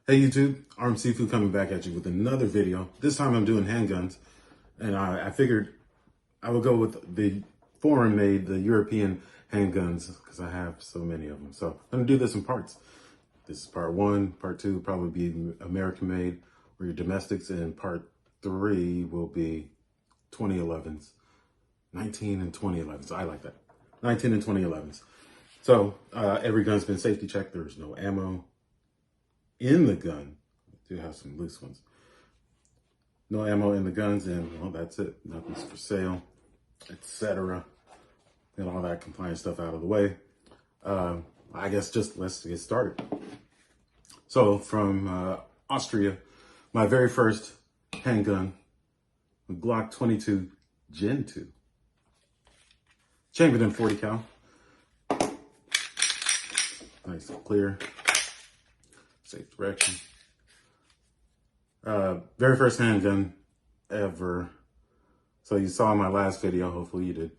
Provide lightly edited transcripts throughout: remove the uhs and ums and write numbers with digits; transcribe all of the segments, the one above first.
Hey YouTube, Armed Seafood coming back at you with another video. This time I'm doing handguns, and I figured I would go with the foreign-made, the European handguns, because I have so many of them. So I'm going to do this in parts. This is part one. Part two will probably be American-made or your domestics, and part three will be 2011s. 19 and 2011s. I like that. 19 and 2011s. So every gun's been safety checked. There's no ammo in the gun. I do have some loose ones. No ammo in the guns, and well, that's it. Nothing's for sale, etc. Get all that compliance stuff out of the way. I guess just let's get started. So from Austria, my very first handgun, the Glock 22 Gen 2. Chambered in 40 cal. Nice and clear. Safe direction. Very first handgun ever. So you saw in my last video, hopefully you did.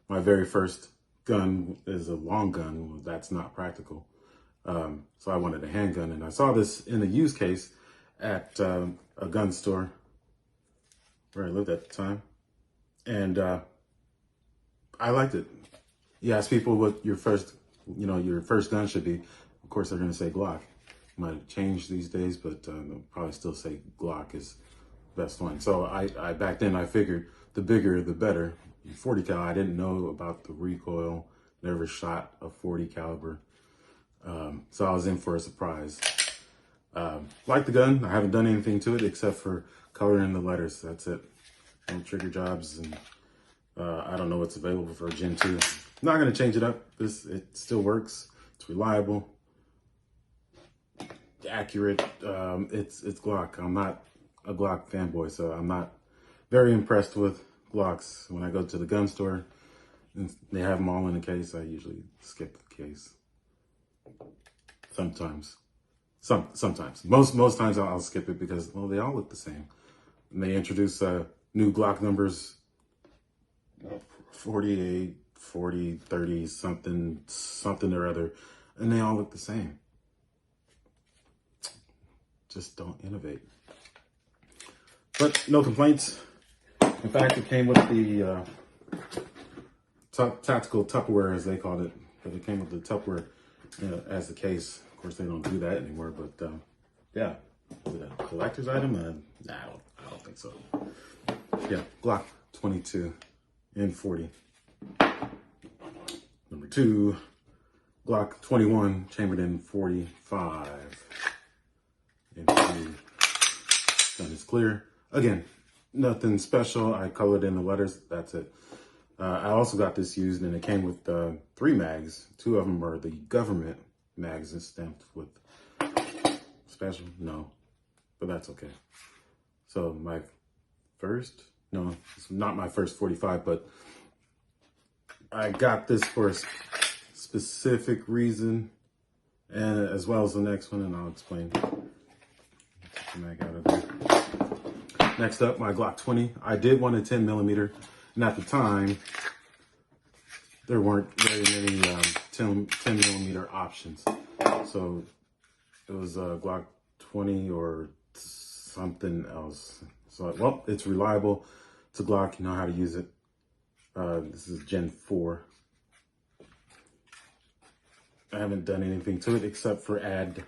My very first gun is a long gun. Well, that's not practical. So I wanted a handgun, and I saw this in a used case at a gun store where I lived at the time. And I liked it. You ask people what your first gun should be. Of course, they're going to say Glock. Might have changed these days, but they'll probably still say Glock is the best one. So I back then I figured the bigger the better. 40 cal. I didn't know about the recoil. Never shot a 40 caliber. So I was in for a surprise. Like the gun, I haven't done anything to it except for coloring the letters. That's it. No trigger jobs, and I don't know what's available for a Gen 2. I'm not gonna change it up. It still works. It's reliable, accurate. It's Glock. I'm not a Glock fanboy, so I'm not very impressed with Glocks. When I go to the gun store and they have them all in a case, I usually skip the case. Sometimes. Most times I'll skip it because, well, they all look the same. And they introduce new Glock numbers, 48, 40, 30, something or other, and they all look the same. Just don't innovate. But no complaints. In fact, it came with the tactical Tupperware, as they called it. But it came with the Tupperware as the case. Of course, they don't do that anymore. But yeah, is it a collector's item? Nah, I don't think so. Yeah, Glock 22 in 40. Number two, Glock 21 chambered in 45. And gun is clear. Again, nothing special. I colored in the letters. That's it. I also got this used, and it came with 3 mags. 2 of them are the government mags and stamped with special. No, but that's okay. So it's not my first 45, but I got this for a specific reason, and as well as the next one, and I'll explain. Mag out of there. Next up, my Glock 20. I did want a 10 millimeter, and at the time, there weren't very many 10 millimeter options. So it was a Glock 20 or something else. So, well, it's reliable. It's a Glock. You know how to use it. This is Gen 4. I haven't done anything to it except for add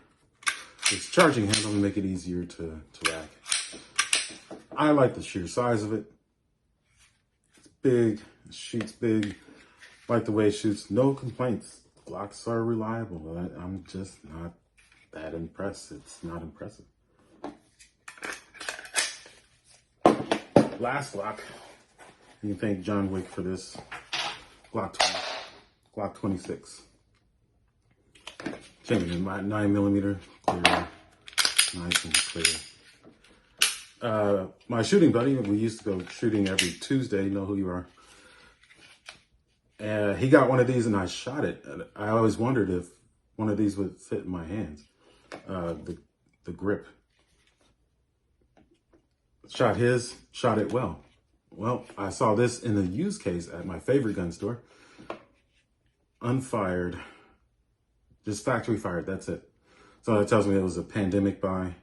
this charging handle to make it easier to rack. I like the sheer size of it. It's big, it shoots big. Like the way it shoots, no complaints. Glocks are reliable. I'm just not that impressed. It's not impressive. Last Glock. You can thank John Wick for this. Glock 20. Glock 26. Chambered in 9mm, clear, nice and clear. My shooting buddy, we used to go shooting every Tuesday. You know who you are. He got one of these, and I shot it. I always wondered if one of these would fit in my hands. The grip. Shot it well. Well, I saw this in the used case at my favorite gun store. Unfired. Just factory fired, that's it. So that tells me it was a pandemic buy.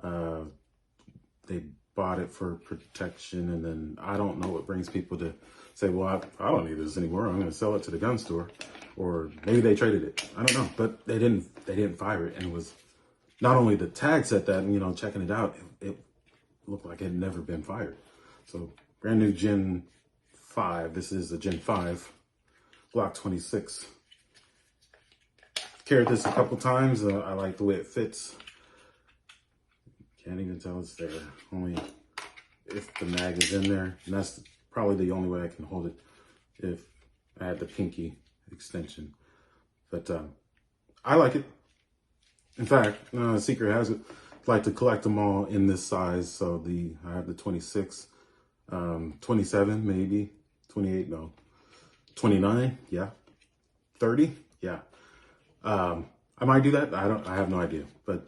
They bought it for protection, and then I don't know what brings people to say, well, I don't need this anymore. I'm going to sell it to the gun store. Or maybe they traded it. I don't know. But they didn't fire it. And it was not only the tag said that, and, you know, checking it out, it looked like it had never been fired. So brand new Gen 5. This is a Gen 5 Glock 26. Carried this a couple times. I like the way it fits. Can't even tell it's there. Only if the mag is in there. And that's probably the only way I can hold it if I had the pinky extension. But I like it. In fact, secret has it, I like to collect them all in this size. So I have the 26, 27 maybe, 28, no, 29, yeah, 30, yeah. I might do that. I have no idea, but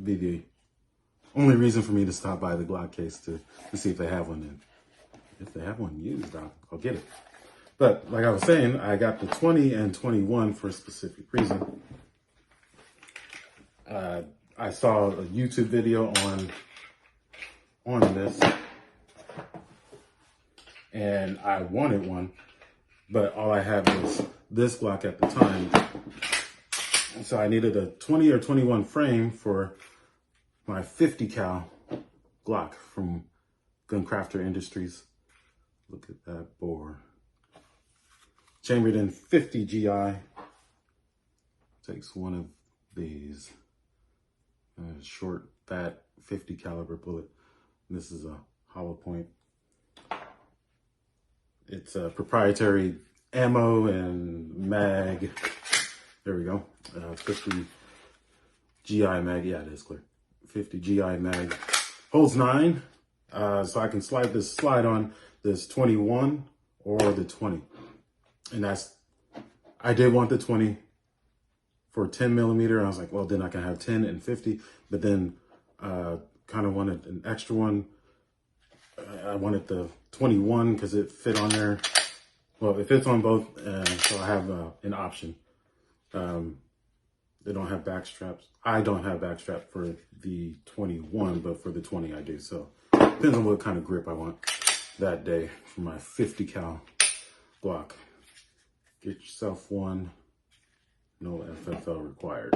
be the only reason for me to stop by the Glock case to see if they have one. And if they have one used, I'll get it. But like I was saying, I got the 20 and 21 for a specific reason. I saw a YouTube video on this, and I wanted one, but all I had was this Glock at the time. So I needed a 20 or 21 frame for my 50 cal Glock from Gun Crafter Industries. Look at that bore. Chambered in 50 GI. Takes one of these. A short, fat 50 caliber bullet. This is a hollow point. It's a proprietary ammo and mag. There we go. 50 GI mag. Yeah, it is clear. 50 GI mag. Holds 9. So I can slide on this 21 or the 20. And I did want the 20 for 10 millimeter. I was like, well, then I can have 10 and 50. But then kind of wanted an extra one. I wanted the 21 because it fit on there. Well, it fits on both. So I have an option. They don't have back straps. I don't have back strap for the 21, but for the 20 I do. So depends on what kind of grip I want that day for my 50 cal Glock. Get yourself one. No FFL required.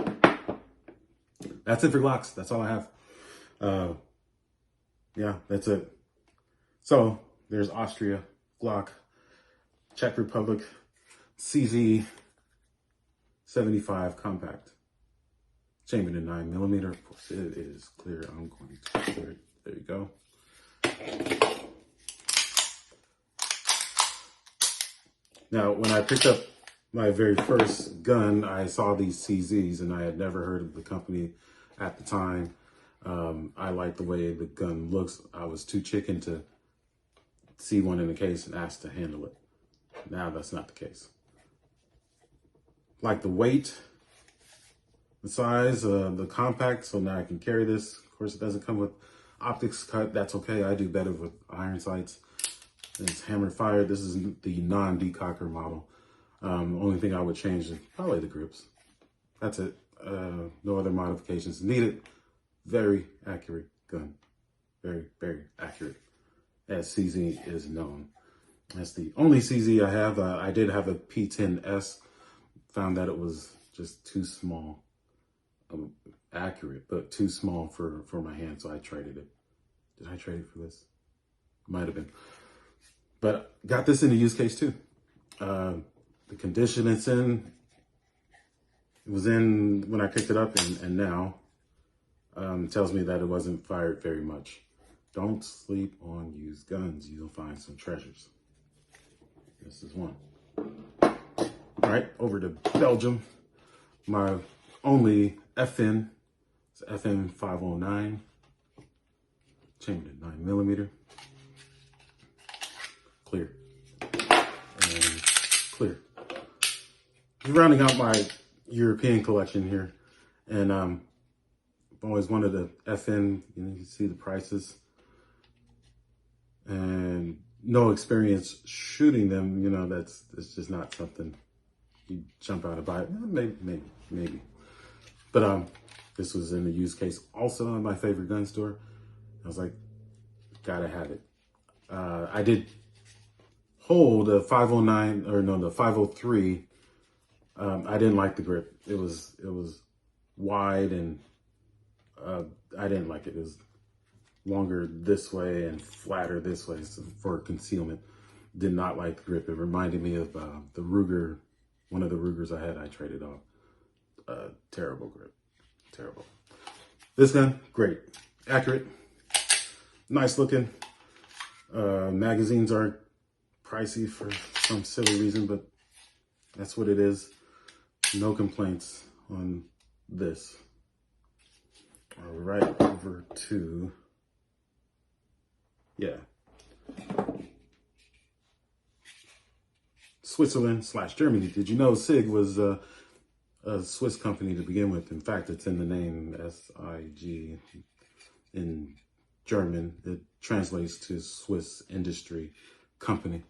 That's it for Glocks. That's all I have. Yeah, that's it. So there's Austria, Glock, Czech Republic, CZ 75 compact. Chambered in 9 millimeter. Of course, it is clear. I'm going to clear it. There you go. Now, when I picked up my very first gun, I saw these CZs, and I had never heard of the company at the time. I liked the way the gun looks. I was too chicken to see one in the case and ask to handle it. Now that's not the case. Like the weight, the size, the compact, so now I can carry this. Of course, it doesn't come with optics cut. That's okay. I do better with iron sights. It's hammer fired. This is the non-decocker model. Only thing I would change is probably the grips. That's it. No other modifications needed. Very accurate gun. Very, very accurate, as CZ is known. That's the only CZ I have. I did have a P10S. Found that it was just too small. Accurate, but too small for my hand, so I traded it. Did I trade it for this? Might have been. But got this in a use case too. The condition it's in, it was in when I picked it up, and now tells me that it wasn't fired very much. Don't sleep on used guns. You'll find some treasures. This is one. All right, over to Belgium. My only FN, it's FN 509, chambered at 9 millimeter. Clear. And clear. Just rounding out my European collection here. And I've always wanted a FN. You know, you can see the prices. And no experience shooting them, you know, that's just not something you jump out and buy. Maybe. But this was in the used case, also in my favorite gun store. I was like, gotta have it. I did hold a 509, or no, the 503. I didn't like the grip. It was wide, and I didn't like it. It was longer this way and flatter this way, so for concealment. Did not like the grip. It reminded me of the Ruger, one of the Rugers I had. I traded off. Terrible grip, terrible. This gun, great, accurate, nice looking. Magazines are pricey for some silly reason, but that's what it is. No complaints on this. All right, over to, yeah, Switzerland/Germany. Did you know SIG was a Swiss company to begin with? In fact, it's in the name, SIG. In German, it translates to Swiss Industry Company.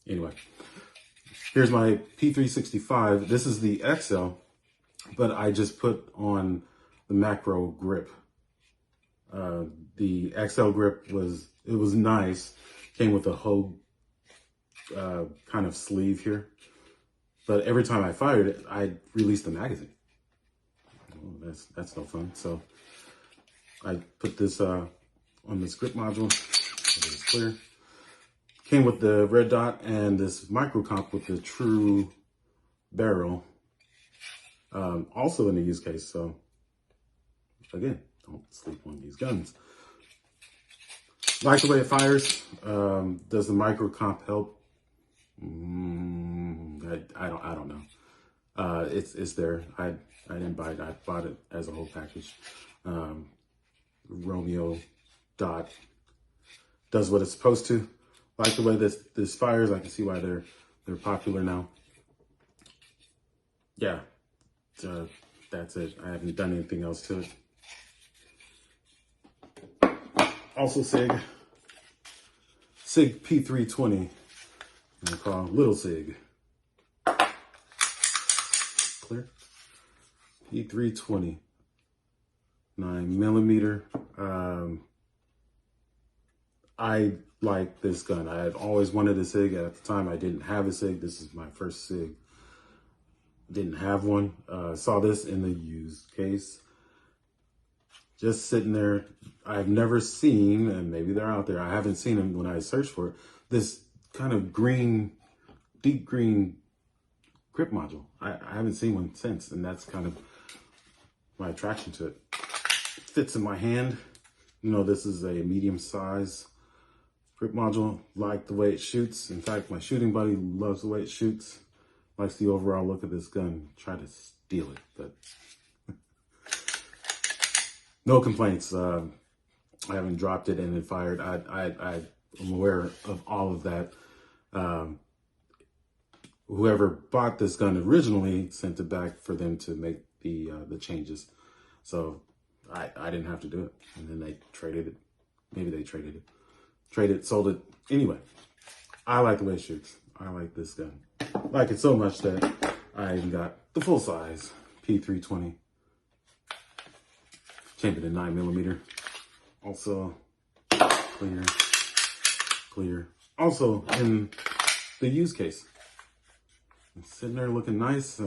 Anyway, here's my P365. This is the XL, but I just put on the macro grip. The XL grip was nice. Came with a whole kind of sleeve here. But every time I fired it, I released the magazine. Oh, that's no fun. So I put this on this grip module. It's clear. Came with the red dot and this micro comp with the true barrel. Also in the use case. So again, don't sleep on these guns. Like the way it fires. Does the micro comp help? I don't know. It's there. I didn't buy it. I bought it as a whole package. Romeo dot does what it's supposed to. Like the way this fires. I can see why they're popular now. Yeah, that's it. I haven't done anything else to it. Also SIG P320. I call little SIG. Clear. P320. 9mm. I like this gun. I had always wanted a SIG. At the time, I didn't have a SIG. This is my first SIG. Didn't have one. Saw this in the used case. Just sitting there. I've never seen, and maybe they're out there, I haven't seen them when I searched for it, this kind of green, deep green grip module. I haven't seen one since, and that's kind of my attraction to it. Fits in my hand. You know, this is a medium size grip module. Like the way it shoots. In fact, my shooting buddy loves the way it shoots. Likes the overall look of this gun. Try to steal it, but no complaints. I haven't dropped it and it fired. I'm aware of all of that. Whoever bought this gun originally sent it back for them to make the changes. So I didn't have to do it. And then they traded it. Maybe they traded it, sold it. Anyway, I like the way it shoots. I like this gun. I like it so much that I even got the full size P320. Chambered in 9mm. Also clear. Also in the used case. It's sitting there looking nice.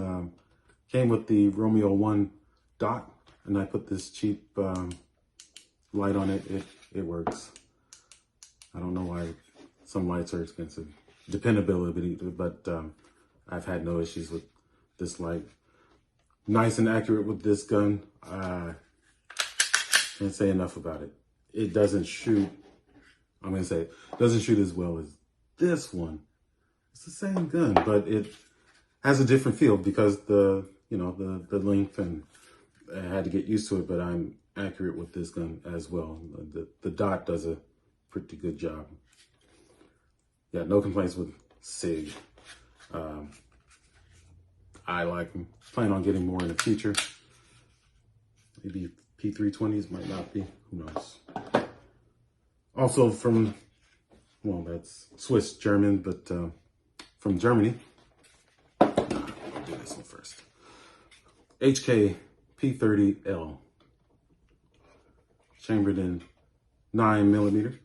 Came with the Romeo 1 dot, and I put this cheap light on it. It works. I don't know why some lights are expensive. Dependability, but I've had no issues with this light. Nice and accurate with this gun. Can't say enough about it. It doesn't shoot, I'm gonna say, it doesn't shoot as well as this one. It's the same gun, but it has a different feel because the length, and I had to get used to it, but I'm accurate with this gun as well. The dot does a pretty good job. Yeah, no complaints with SIG. I like them. Plan on getting more in the future. Maybe P320s, might not be. Who knows? Also from, well, that's Swiss German, but from Germany. I'll do this one first. HK P30L, chambered in 9mm,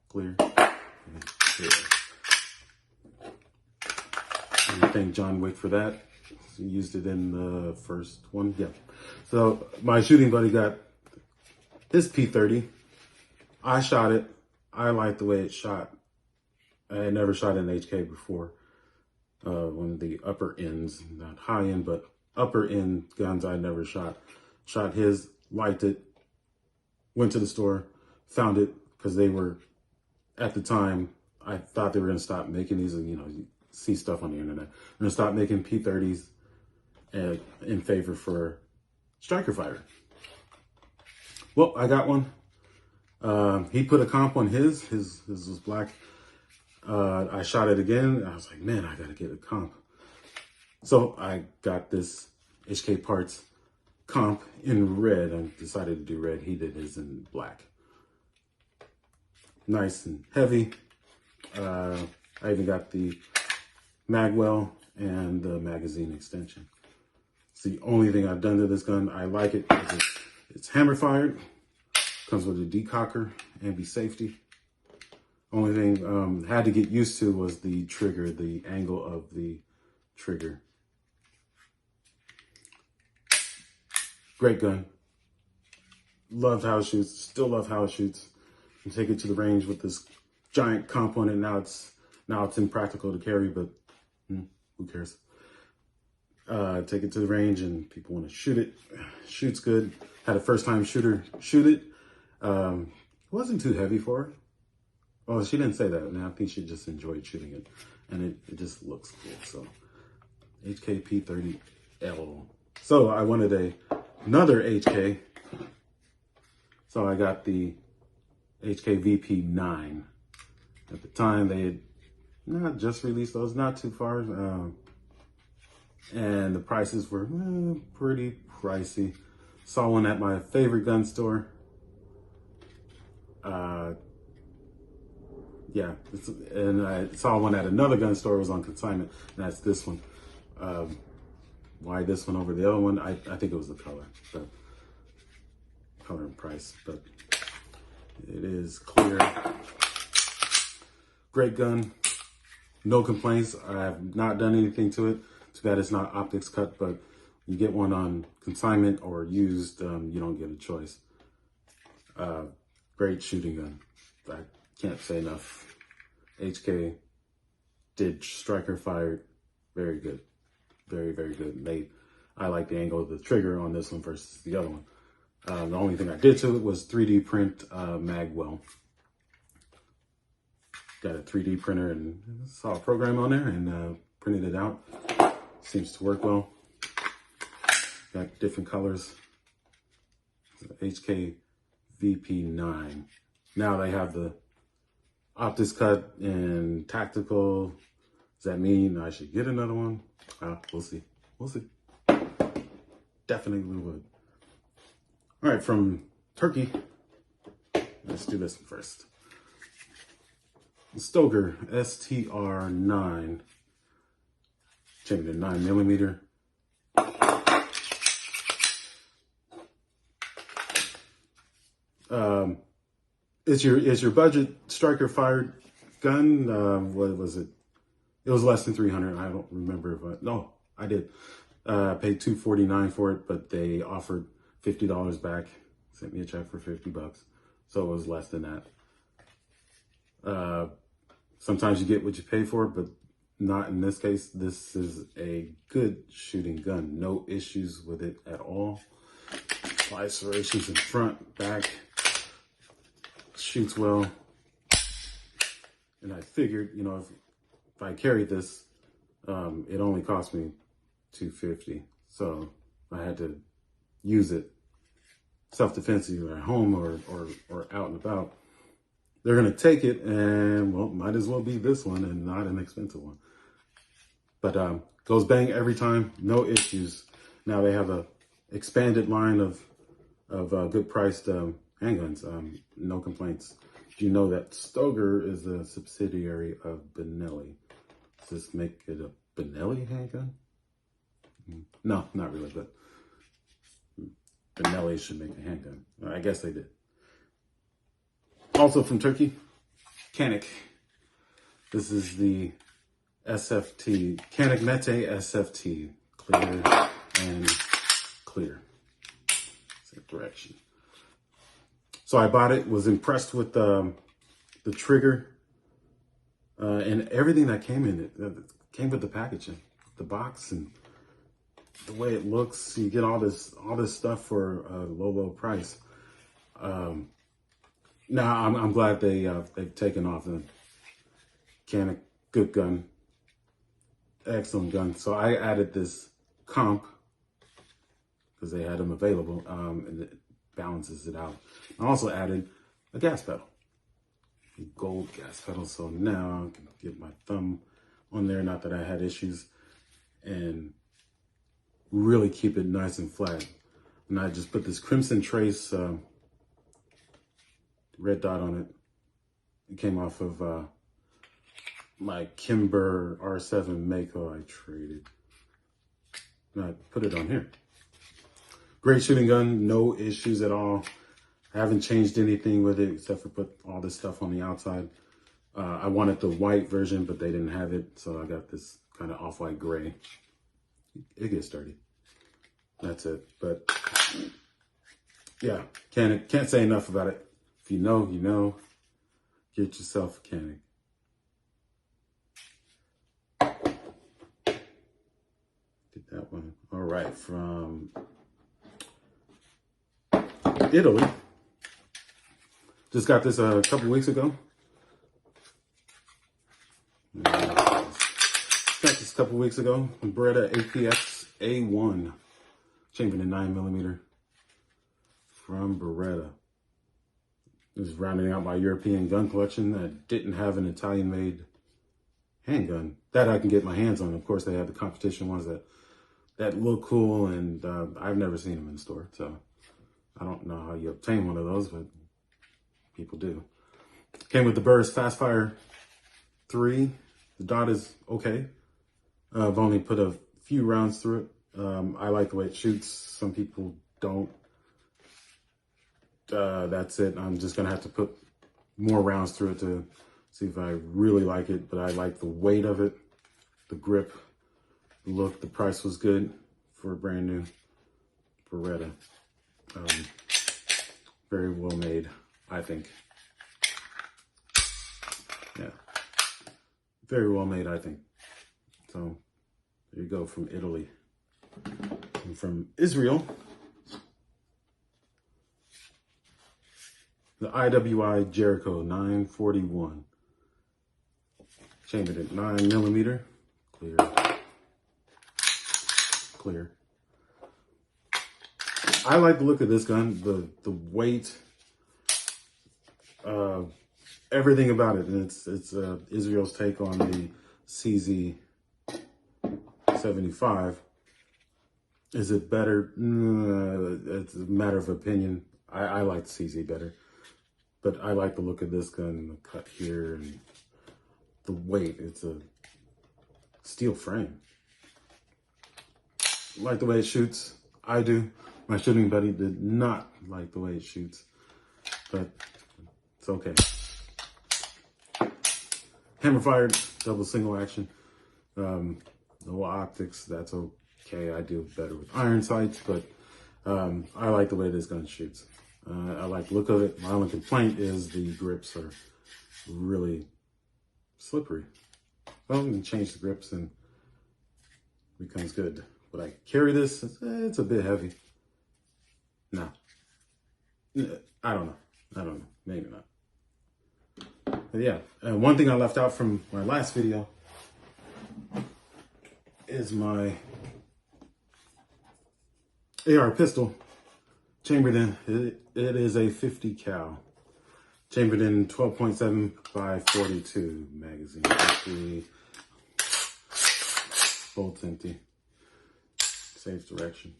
clear. And I thank John Wick for that. He used it in the first one. Yeah. So my shooting buddy got his P30. I shot it. I liked the way it shot. I had never shot an HK before. One of the upper ends, not high end, but upper end guns I never shot. Shot his, liked it, went to the store, found it, because they were, at the time, I thought they were going to stop making these, you know, you see stuff on the internet. They're going to stop making P30s in favor for striker fighter. Well, I got one. He put a comp on his was black. I shot it again. I was like, man, I got to get a comp. So I got this HK Parts comp in red. I decided to do red. He did his in black. Nice and heavy. I even got the magwell and the magazine extension. It's the only thing I've done to this gun. I like it because it's hammer fired. Comes with a decocker and be safety. Only thing had to get used to was the trigger, the angle of the trigger. Great gun. Loved how it shoots. Still love how it shoots. You take it to the range with this giant component. Now it's impractical to carry, but who cares? Take it to the range and people want to shoot it. Shoots good. Had a first time shooter shoot it. Wasn't too heavy for her. Oh, she didn't say that. And I think she just enjoyed shooting it. And it just looks cool. So HK P30L. So I wanted another HK. So I got the HK VP9. At the time, they had not just released those, not too far. And the prices were pretty pricey. Saw one at my favorite gun store. Yeah, and I saw one at another gun store. It was on consignment, and that's this one. Why this one over the other one? I think it was the color and price, but it is clear. Great gun, no complaints. I have not done anything to it. Too bad it's not optics cut, but you get one on consignment or used, you don't get a choice. Great shooting gun. I can't say enough. HK did striker fired. Very good. Very, very good. I like the angle of the trigger on this one versus the other one. The only thing I did to it was 3D print magwell. Got a 3D printer and saw a program on there and printed it out. Seems to work well. Got different colors. HK VP9. Now they have the optics cut and tactical. Does that mean I should get another one? We'll see. We'll see. Definitely would. All right, from Turkey, let's do this one first. Stoker STR9, chambered in 9mm. Is your budget striker fired gun? What was it? It was less than 300. I don't remember if no, I did. Paid $249 for it, but they offered $50 back. Sent me a check for $50, so it was less than that. Sometimes you get what you pay for, but not in this case. This is a good shooting gun. No issues with it at all. Five serrations in front, back. Shoots well. And I figured, you know, if I carried this, it only cost me $250. So I had to use it self-defense either at home or out and about. They're going to take it and, well, might as well be this one and not an expensive one. But goes bang every time, no issues. Now they have a expanded line of good priced handguns, no complaints. Do you know that Stoker is a subsidiary of Benelli? Does this make it a Benelli handgun? No, not really, but Benelli should make a handgun. I guess they did. Also from Turkey, Canik. This is the SFT, Canik Mete SFT, clear and clear. Same direction. So I bought it, was impressed with the trigger and everything that came in it. It came with the packaging, the box, and the way it looks. You get all this stuff for a low price. Now I'm glad they've taken off. The Canik, good gun, excellent gun. So I added this comp because they had them available, and it balances it out. I also added a gas pedal, a gold gas pedal. So now I can get my thumb on there, not that I had issues, and really keep it nice and flat. And I just put this Crimson Trace red dot on it. It came off of my Kimber R7 Mako I traded. And I put it on here. Great shooting gun, no issues at all. I haven't changed anything with it except for put all this stuff on the outside. I wanted the white version, but they didn't have it, so I got this kind of off-white gray. It gets dirty. That's it. But yeah, can't say enough about it. If you know, you know. Get yourself a Canik. Get that one. All right, from Italy. Just got this a couple weeks ago. Got this a couple weeks ago. Beretta APX A1, chambered in 9mm from Beretta. This is rounding out my European gun collection that didn't have an Italian-made handgun that I can get my hands on. Of course, they have the competition ones that look cool, and I've never seen them in the store, so I don't know how you obtain one of those, but people do. Came with the Burris Fastfire 3. The dot is okay. I've only put a few rounds through it. I like the way it shoots. Some people don't. That's it. I'm just gonna have to put more rounds through it to see if I really like it, but I like the weight of it, the grip, the look. The price was good for a brand new Beretta. Very well made, I think. Yeah, very well made, I think. So there you go, from Italy. And from Israel, the IWI Jericho 941, chambered at 9mm, clear. I like the look of this gun, the weight, everything about it. And it's Israel's take on the CZ75. Is it better? It's a matter of opinion. I like the CZ better, but I like the look of this gun, the cut here, and the weight. It's a steel frame. Like the way it shoots. I do. My shooting buddy did not like the way it shoots, but it's okay. Hammer fired, double single action. No optics, that's okay. I do better with iron sights, but I like the way this gun shoots. I like the look of it. My only complaint is the grips are really slippery. Well, we can change the grips and it becomes good. Would I carry this? It's a bit heavy. No. I don't know. Maybe not. But yeah, one thing I left out from my last video is my AR pistol, chambered in, it is a 50 cal, chambered in 12.7 by 42 magazine. Actually, bolts empty, safe direction.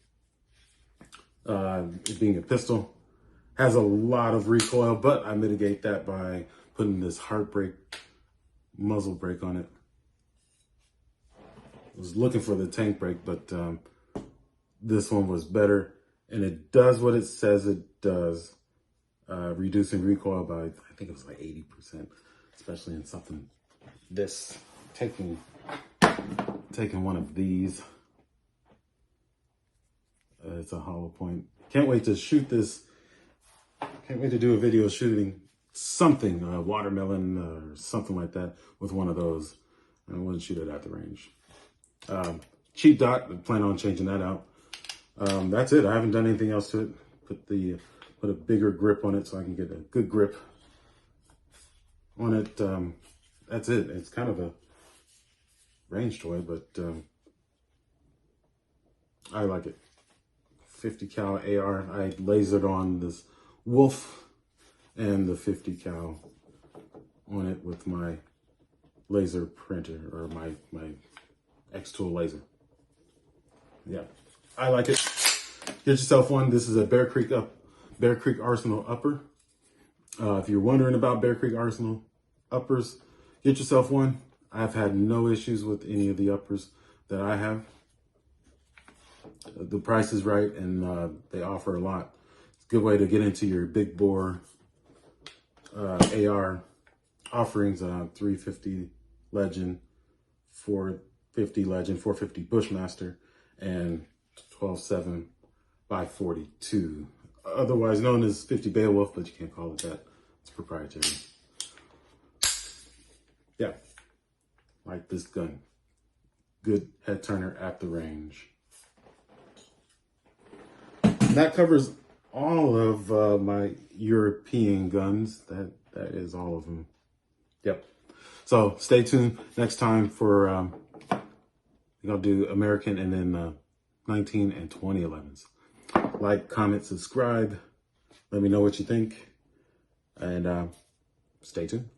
It being a pistol, has a lot of recoil, but I mitigate that by putting this Heartbreak muzzle brake on it. I was looking for the tank brake, but this one was better, and it does what it says it does, reducing recoil by, I think it was like 80%, especially in something this, taking one of these. It's a hollow point. Can't wait to shoot this. Can't wait to do a video shooting something, watermelon or something like that with one of those. I wouldn't shoot it at the range. Cheap dot, I plan on changing that out. That's it. I haven't done anything else to it. Put a bigger grip on it so I can get a good grip on it. That's it. It's kind of a range toy, but I like it. 50 cal AR. I lasered on this wolf and the 50 cal on it with my laser printer, or my X-Tool laser. Yeah, I like it. Get yourself one. This is a Bear Creek Arsenal upper. If you're wondering about Bear Creek Arsenal uppers, get yourself one. I've had no issues with any of the uppers that I have. The price is right, and they offer a lot. It's a good way to get into your big bore AR offerings. 350 Legend, 450 Legend, 450 Bushmaster, and 12.7 by 42. Otherwise known as 50 Beowulf, but you can't call it that. It's proprietary. Yeah, like this gun. Good head turner at the range. And that covers all of my European guns. That is all of them. Yep. So stay tuned next time for I'll do American and then 19 and 2011s. Like, comment, subscribe. Let me know what you think, and stay tuned.